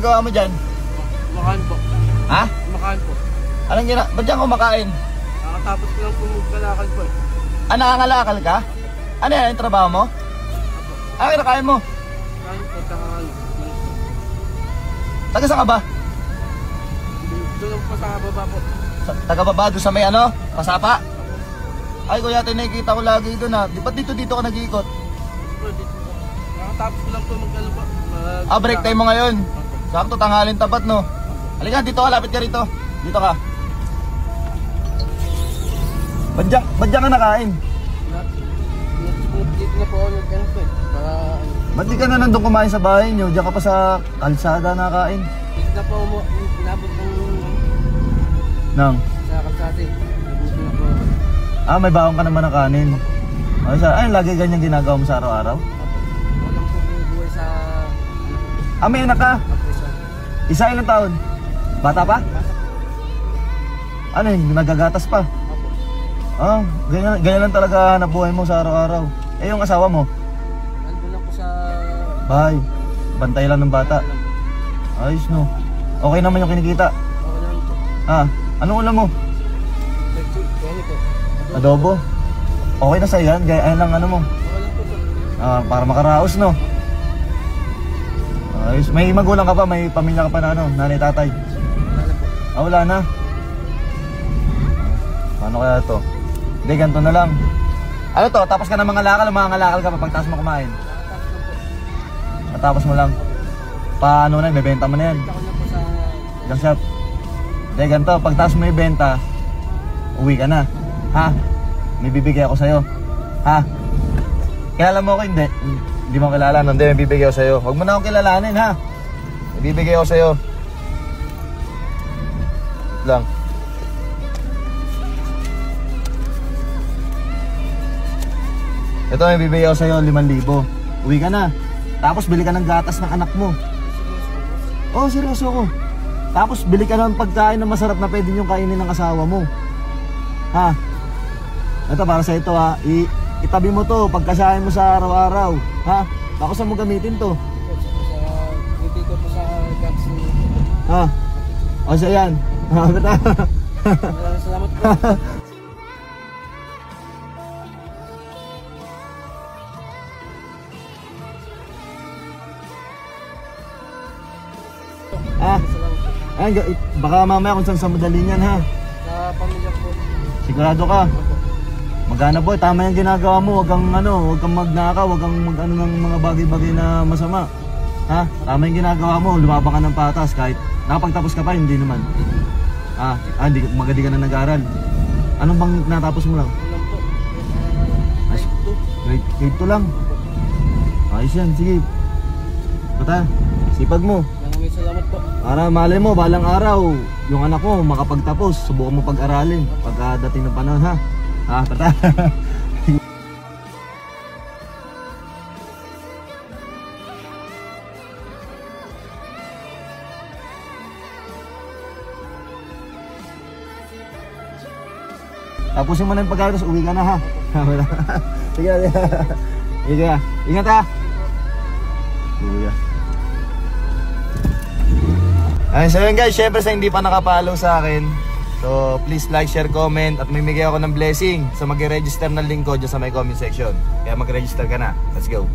ginagawa mo dyan? Kumakain po. Ha? Kumakain po. Ba't dyan kumakain? Nakatapos ko lang po magkalakal po eh. Ah, nangangalakal ka? Ano yan, yung trabaho mo? Ah, kinakain mo? Kain po, tsaka ano. Taga saan ka ba? Doon lang po sa baba po. Taga baba, doon sa may ano? Pasapa? Ay, kuya, nakikita ko lagi doon ha. Di ba't dito ka nag-iikot? Po, dito po. Nakatapos ko lang po magkano po. Ah, break time mo ngayon. Sakto, tanghalin tapat, no? Halika, dito ka, lapit ka rito. Dito ka. Ba't dyan ka nakain? Dito na po ako nagkano po eh. Para ano. Ba't di ka na nandun kumain sa bahay nyo? Diyan ka pa sa kalsada nakain. Dito na po ako inabot Nang? sa kalsada eh. Nabuto na po ako. Ah, may baon ka naman ng kanin. Ay, lagi ganyan ginagawa mo sa araw-araw? Walang po buhay sa... Ah, may anak ka? Isa ilang taon? Bata pa? Ano yun, nagagatas pa? Ah, ganyan lang talaga hanap buhay mo sa araw-araw. Eh, yung asawa mo? Nandun lang po sa... Bahay. Bantay lang ng bata. Ayos, no? Okay naman yung kinikita? Okay lang po. Ah, anong ulam mo? Gani po. Adobo? Okay na sa'yo yan? Gaya lang ano mo? Okay lang po po. Ah, para makaraos, no? Ayos. May magulang ka pa? May pamilya ka pa na ano? Nanay, tatay? Wala na po. Ah, wala na? Paano kaya to? Hindi, ganito na lang. Ano to? Tapos ka na mga ngalakal ka pa pagtaas mo kumain? Nakatapos lang po. Matapos mo lang. Paano na, ibebenta mo na yan? Ito ko lang po sa... Junk shop. Hindi, ganito. Pagtaas mo yung benta, uwi ka na. Ha? May bibigay ako sa'yo. Ha? Kilala mo ako? Hindi. Hindi mo kilala. Hindi, may bibigay ako sa'yo. Huwag mo na akong kilalanin, ha? May bibigay ako sa'yo. Wait lang. Ito, may bibigay ako sa'yo, 5,000. Uwi ka na. Tapos bili ka ng gatas ng anak mo. Oh, seryoso ako. Tapos bili ka ng pagkain na masarap na pwede niyong kainin ng asawa mo. Ha? Ito para sa ito ha. Itabi mo to pagkasahin mo sa araw-araw. Ha? Bako saan mo gamitin to? Hindi ko po sa gaps. Ha? O siya yan. Maraming salamat po. Ah, ay, baka mamaya kung saan sa madali niyan ha. Sa pamilya po. Sigurado ka. Magana boy, tama yung ginagawa mo. Huwag kang magnakaw, huwag kang mag-ano ng mga bagay-bagay na masama. Ha? Tama yung ginagawa mo, lumabang ka ng patas kahit nakapagtapos ka pa, hindi naman. Magadi ka na nag-aral. Anong bang natapos mo lang? Alam po. Grade 2 lang. Ayos yan, sige. Bata, sipag mo. Maraming salamat po. Para malay mo, balang araw, yung anak mo makapagtapos, subukan mo pag-aralin pagkadating ng panahon, ha? Tata. Tapusin mo na yung pag-aaral, uwi ka na, ha? Sige, sige. Ingat, ha? Uwi ka. Ayun, so yun guys, syempre sa hindi pa nakapollow sa akin, so please like, share, comment, at may bigay ako ng blessing sa mag-register ng link ko dyan sa my comment section. Kaya mag-register ka na. Let's go.